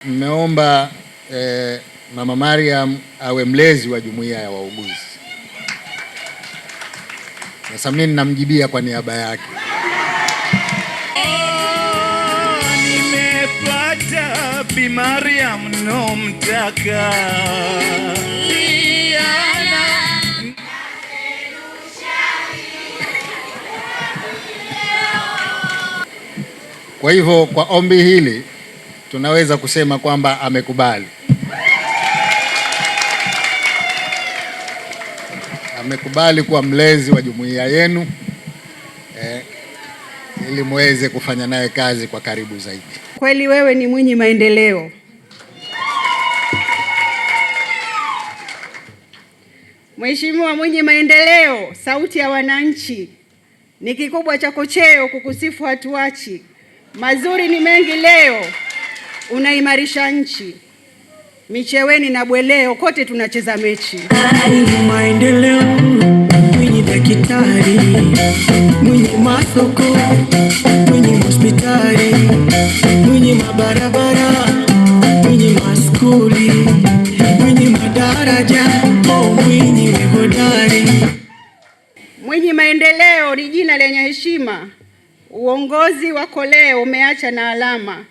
Mmeomba Mama Mariam awe mlezi wa jumuiya ya wauguzi. Sasa mimi ninamjibia kwa niaba yake. Nimepata Bi Mariam nomtaka. Kwa hivyo kwa ombi hili tunaweza kusema kwamba amekubali. Amekubali kuwa mlezi wa jumuiya yenu ili muweze kufanya naye kazi kwa karibu zaidi. Kweli wewe ni Mwinyi Maendeleo. Mheshimiwa Mwinyi Maendeleo, sauti ya wananchi. Ni kikubwa chako cheo, kukusifu hatuachi. Mazuri ni mengi leo, unaimarisha nchi. Micheweni na Bweleo kote tunacheza mechi. Mwinyi Maendeleo, Mwinyi daktari, Mwinyi masoko, Mwinyi hospitali, Mwinyi mabarabara, Mwinyi maskuli, Mwinyi madaraja, Mwinyi hodari. Mwinyi Maendeleo ni jina lenye heshima. Uongozi wako leo umeacha na alama.